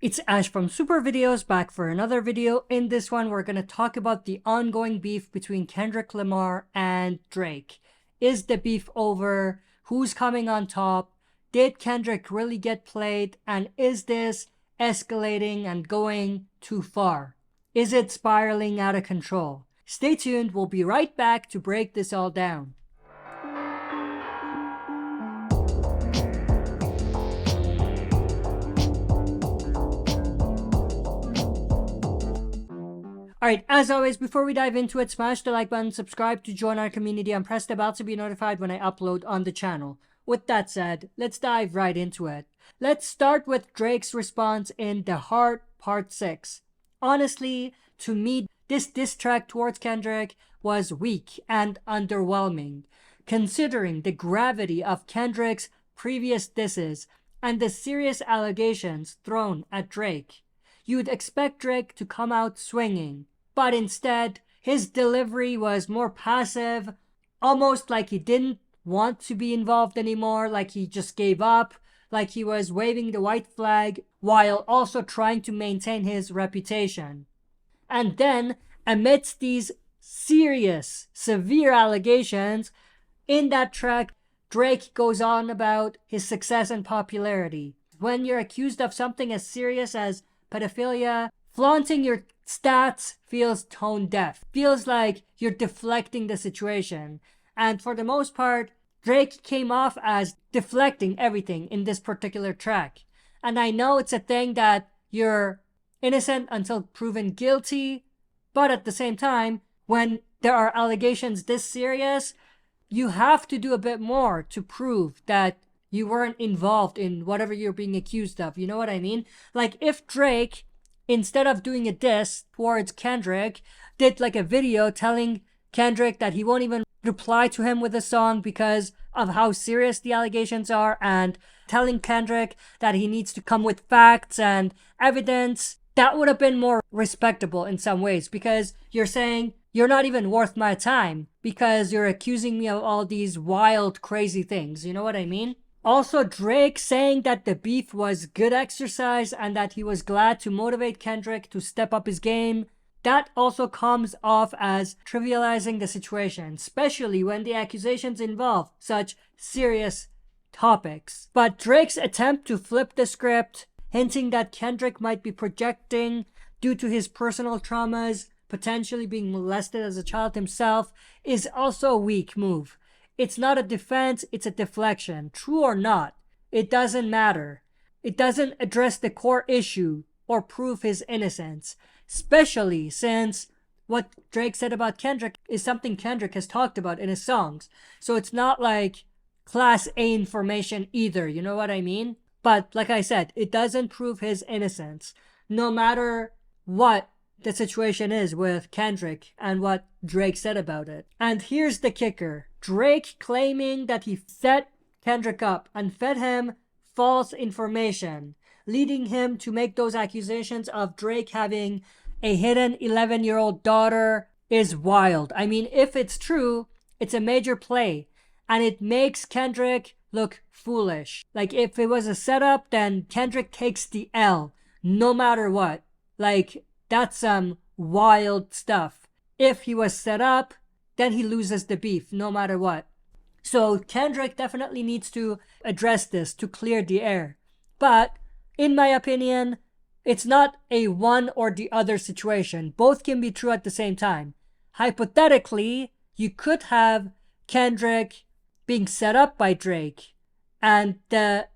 It's Ash from SuperVideos back for another video. In this one, we're going to talk about the ongoing beef between Kendrick Lamar and Drake. Is the beef over? Who's coming on top? Did Kendrick really get played? And is this escalating and going too far? Is it spiraling out of control? Stay tuned, we'll be right back to break this all down. Alright, as always, before we dive into it, smash the like button, subscribe to join our community, and press the bell to be notified when I upload on the channel. With that said, let's dive right into it. Let's start with Drake's response in The Heart Part 6. Honestly, to me, this diss track towards Kendrick was weak and underwhelming, considering the gravity of Kendrick's previous disses and the serious allegations thrown at Drake. You'd expect Drake to come out swinging, but instead, his delivery was more passive, almost like he didn't want to be involved anymore, like he just gave up, like he was waving the white flag while also trying to maintain his reputation. And then, amidst these serious, severe allegations, in that track, Drake goes on about his success and popularity. When you're accused of something as serious as pedophilia, flaunting your stats feels tone deaf. Feels like you're deflecting the situation. And for the most part, Drake came off as deflecting everything in this particular track. And I know it's a thing that you're innocent until proven guilty, but at the same time, when there are allegations this serious, you have to do a bit more to prove that you weren't involved in whatever you're being accused of. You know what I mean? Like if Drake, instead of doing a diss towards Kendrick, did like a video telling Kendrick that he won't even reply to him with a song because of how serious the allegations are, and telling Kendrick that he needs to come with facts and evidence, that would have been more respectable in some ways, because you're saying you're not even worth my time because you're accusing me of all these wild, crazy things. You know what I mean? Also, Drake saying that the beef was good exercise and that he was glad to motivate Kendrick to step up his game, that also comes off as trivializing the situation, especially when the accusations involve such serious topics. But Drake's attempt to flip the script, hinting that Kendrick might be projecting due to his personal traumas, potentially being molested as a child himself, is also a weak move. It's not a defense, it's a deflection. True or not, it doesn't matter. It doesn't address the core issue or prove his innocence, especially since what Drake said about Kendrick is something Kendrick has talked about in his songs. So it's not like class A information either, you know what I mean? But like I said, it doesn't prove his innocence, no matter what the situation is with Kendrick and what Drake said about it. And here's the kicker. Drake claiming that he set Kendrick up and fed him false information, leading him to make those accusations of Drake having a hidden 11-year-old daughter is wild. I mean, if it's true, it's a major play, and it makes Kendrick look foolish. Like, if it was a setup, then Kendrick takes the L, no matter what. Like, that's some wild stuff. If he was set up, then he loses the beef, no matter what. So Kendrick definitely needs to address this to clear the air. But, in my opinion, it's not a one or the other situation. Both can be true at the same time. Hypothetically, you could have Kendrick being set up by Drake and the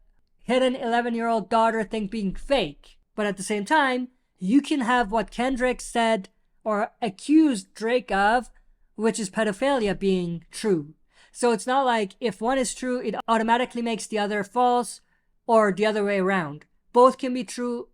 hidden 11-year-old daughter thing being fake. But at the same time, you can have what Kendrick said or accused Drake of, which is pedophilia, being true. So it's not like if one is true, it automatically makes the other false, or the other way around. Both can be true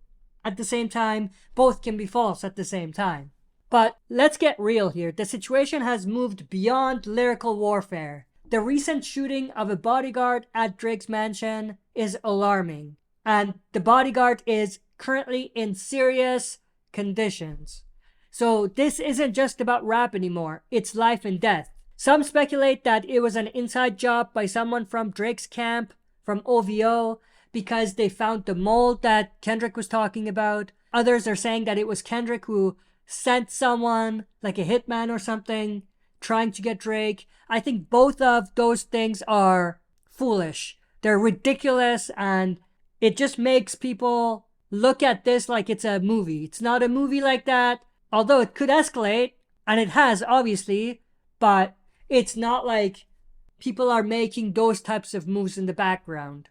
at the same time, both can be false at the same time. But let's get real here. The situation has moved beyond lyrical warfare. The recent shooting of a bodyguard at Drake's mansion is alarming, and the bodyguard is currently in serious conditions. So this isn't just about rap anymore, it's life and death. Some speculate that it was an inside job by someone from Drake's camp, from OVO, because they found the mold that Kendrick was talking about. Others are saying that it was Kendrick who sent someone, like a hitman or something, trying to get Drake. I think both of those things are foolish. They're ridiculous, and it just makes people look at this like it's a movie. It's not a movie like that, although it could escalate, and it has, obviously, but it's not like people are making those types of moves in the background.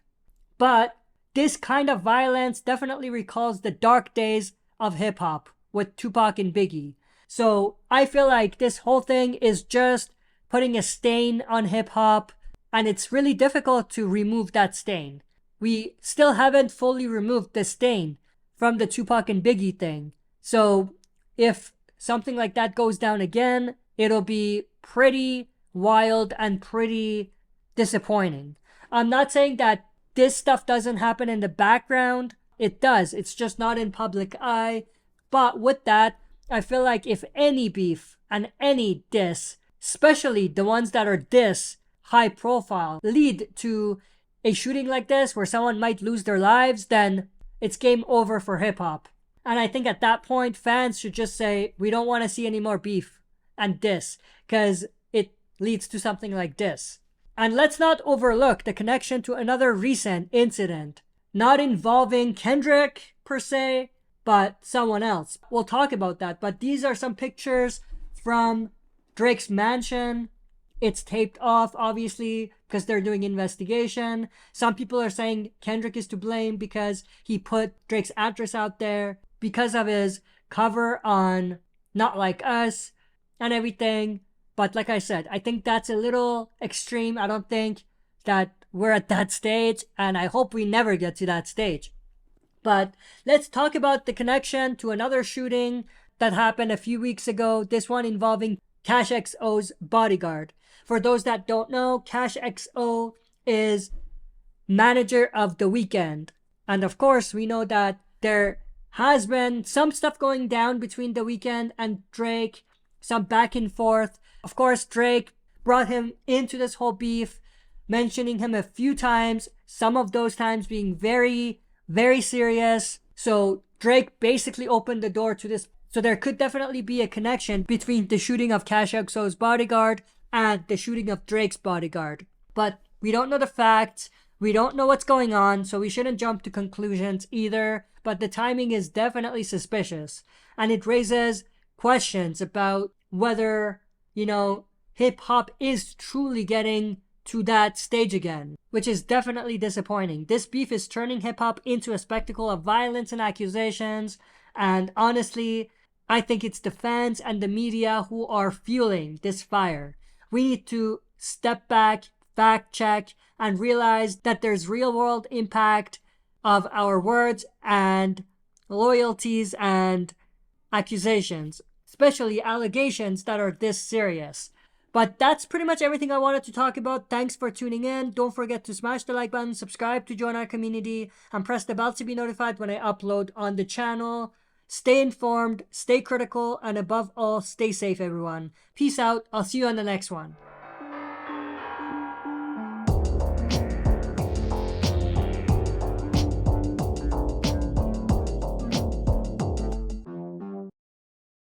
But this kind of violence definitely recalls the dark days of hip-hop with Tupac and Biggie. So I feel like this whole thing is just putting a stain on hip-hop, and it's really difficult to remove that stain. We still haven't fully removed the stain from the Tupac and Biggie thing. So if something like that goes down again, it'll be pretty wild and pretty disappointing. I'm not saying that this stuff doesn't happen in the background. It does. It's just not in public eye. But with that, I feel like if any beef and any diss, especially the ones that are this high profile, lead to a shooting like this where someone might lose their lives, then it's game over for hip hop. And I think at that point, fans should just say, we don't want to see any more beef and diss, because it leads to something like this. And let's not overlook the connection to another recent incident, not involving Kendrick per se, but someone else. We'll talk about that, but these are some pictures from Drake's mansion. It's taped off, obviously, because they're doing investigation. Some people are saying Kendrick is to blame because he put Drake's address out there because of his cover on Not Like Us and everything. But like I said, I think that's a little extreme. I don't think that we're at that stage, and I hope we never get to that stage. But let's talk about the connection to another shooting that happened a few weeks ago. This one involving Cash XO's bodyguard. For those that don't know, Cash XO is manager of The Weeknd. And of course, we know that there has been some stuff going down between The Weeknd and Drake, some back and forth. Of course, Drake brought him into this whole beef, mentioning him a few times, some of those times being very, very serious. So Drake basically opened the door to this. So there could definitely be a connection between the shooting of Cash XO's bodyguard and the shooting of Drake's bodyguard. But we don't know the facts. We don't know what's going on, so we shouldn't jump to conclusions either. But the timing is definitely suspicious. And it raises questions about whether, hip-hop is truly getting to that stage again, which is definitely disappointing. This beef is turning hip-hop into a spectacle of violence and accusations. And honestly, I think it's the fans and the media who are fueling this fire. We need to step back, fact check, and realize that there's real world impact of our words and loyalties and accusations, especially allegations that are this serious. But that's pretty much everything I wanted to talk about. Thanks for tuning in. Don't forget to smash the like button, subscribe to join our community, and press the bell to be notified when I upload on the channel. Stay informed, stay critical, and above all, stay safe, everyone. Peace out. I'll see you on the next one.